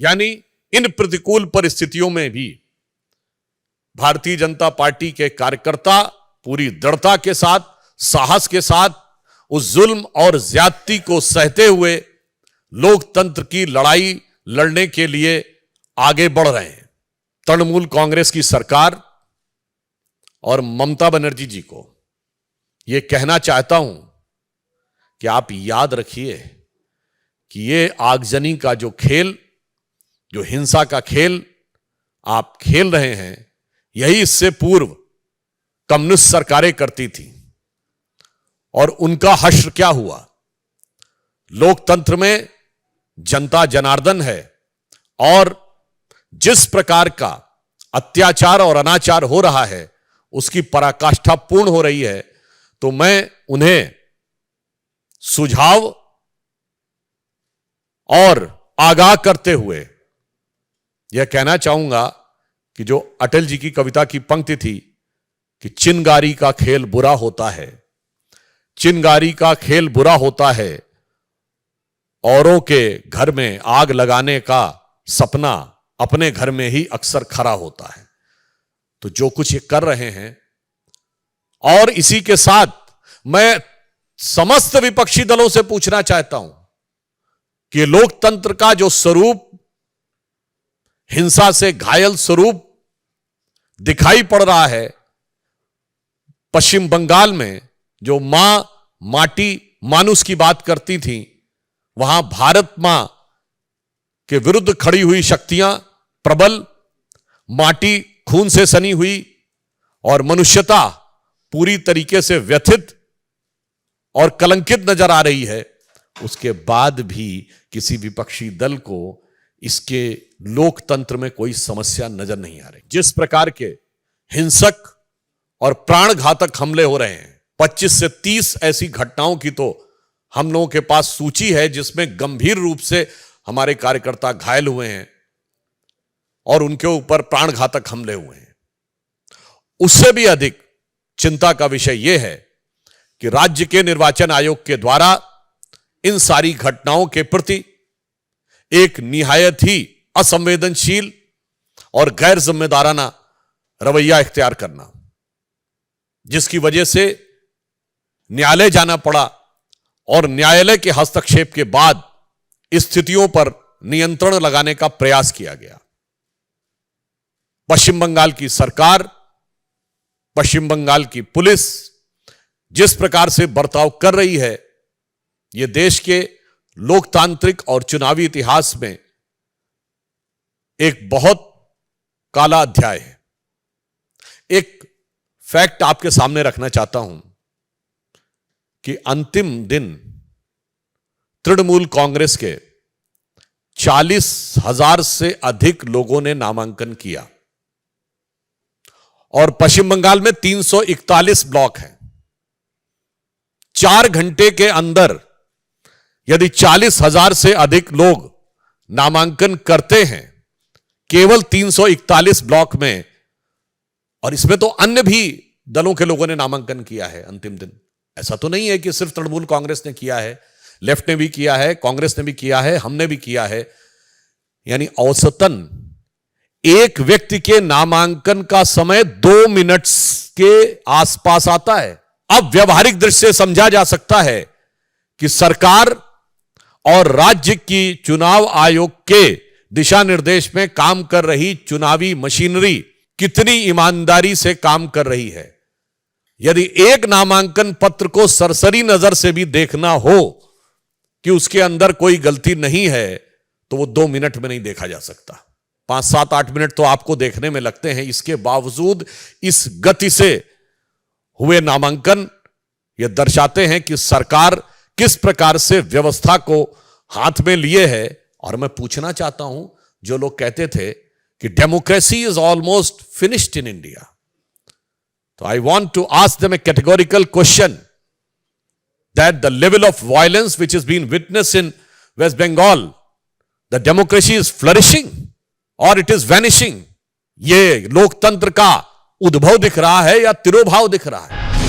यानी इन प्रतिकूल परिस्थितियों में भी भारतीय जनता पार्टी के कार्यकर्ता पूरी दृढ़ता के साथ, साहस के साथ उस जुल्म और ज्यादती को सहते हुए लोकतंत्र की लड़ाई लड़ने के लिए आगे बढ़ रहे हैं। तृणमूल कांग्रेस की सरकार और ममता बनर्जी जी को यह कहना चाहता हूं कि आप याद रखिए कि ये आगजनी का जो खेल, जो हिंसा का खेल आप खेल रहे हैं, यही इससे पूर्व कम्युनिस्ट सरकारें करती थी। और उनका हश्र क्या हुआ? लोकतंत्र में जनता जनार्दन है और जिस प्रकार का अत्याचार और अनाचार हो रहा है उसकी पराकाष्ठा पूर्ण हो रही है। तो मैं उन्हें सुझाव और आगाह करते हुए यह कहना चाहूंगा कि जो अटल जी की कविता की पंक्ति थी कि चिनगारी का खेल बुरा होता है, चिनगारी का खेल बुरा होता है, औरों के घर में आग लगाने का सपना अपने घर में ही अक्सर खरा होता है। तो जो कुछ ये कर रहे हैं, और इसी के साथ मैं समस्त विपक्षी दलों से पूछना चाहता हूं कि लोकतंत्र का जो स्वरूप, हिंसा से घायल स्वरूप दिखाई पड़ रहा है, पश्चिम बंगाल में जो मां माटी मानुस की बात करती थी, वहां भारत मां के विरुद्ध खड़ी हुई शक्तियां प्रबल, माटी खून से सनी हुई और मनुष्यता पूरी तरीके से व्यथित और कलंकित नजर आ रही है। उसके बाद भी किसी विपक्षी दल को इसके लोकतंत्र में कोई समस्या नजर नहीं आ रही। जिस प्रकार के हिंसक और प्राणघातक हमले हो रहे हैं, 25 से 30 ऐसी घटनाओं की तो हम लोगों के पास सूची है जिसमें गंभीर रूप से हमारे कार्यकर्ता घायल हुए हैं और उनके ऊपर प्राणघातक हमले हुए हैं। उससे भी अधिक चिंता का विषय यह है कि राज्य के निर्वाचन आयोग के द्वारा इन सारी घटनाओं के प्रति एक निहायत ही असंवेदनशील और गैर जिम्मेदाराना रवैया इख्तियार करना, जिसकी वजह से न्यायालय जाना पड़ा और न्यायालय के हस्तक्षेप के बाद स्थितियों पर नियंत्रण लगाने का प्रयास किया गया। पश्चिम बंगाल की सरकार, पश्चिम बंगाल की पुलिस जिस प्रकार से बर्ताव कर रही है, यह देश के लोकतांत्रिक और चुनावी इतिहास में एक बहुत काला अध्याय है। एक फैक्ट आपके सामने रखना चाहता हूं कि अंतिम दिन तृणमूल कांग्रेस के 40,000 से अधिक लोगों ने नामांकन किया और पश्चिम बंगाल में 341 ब्लॉक हैं। 4 घंटे के अंदर यदि 40,000 से अधिक लोग नामांकन करते हैं केवल 341 ब्लॉक में, और इसमें तो अन्य भी दलों के लोगों ने नामांकन किया है अंतिम दिन, ऐसा तो नहीं है कि सिर्फ तृणमूल कांग्रेस ने किया है, लेफ्ट ने भी किया है, कांग्रेस ने भी किया है, हमने भी किया है। यानी औसतन एक व्यक्ति के नामांकन का समय 2 मिनट के आसपास आता है। अब व्यवहारिक दृष्टि से समझा जा सकता है कि सरकार और राज्य की चुनाव आयोग के दिशा निर्देश में काम कर रही चुनावी मशीनरी कितनी ईमानदारी से काम कर रही है। यदि एक नामांकन पत्र को सरसरी नजर से भी देखना हो कि उसके अंदर कोई गलती नहीं है, तो वो 2 मिनट में नहीं देखा जा सकता। 5, 7, 8 मिनट तो आपको देखने में लगते हैं। इसके बावजूद इस गति से हुए नामांकन यह दर्शाते हैं कि सरकार किस प्रकार से व्यवस्था को हाथ में लिए है। और मैं पूछना चाहता हूं, जो लोग कहते थे कि democracy is almost finished in India, तो I want to ask them a categorical question that the level of violence which is been witnessed in West Bengal, the democracy is flourishing और इट इज वैनिशिंग। ये लोकतंत्र का उद्भव दिख रहा है या तिरोभाव दिख रहा है?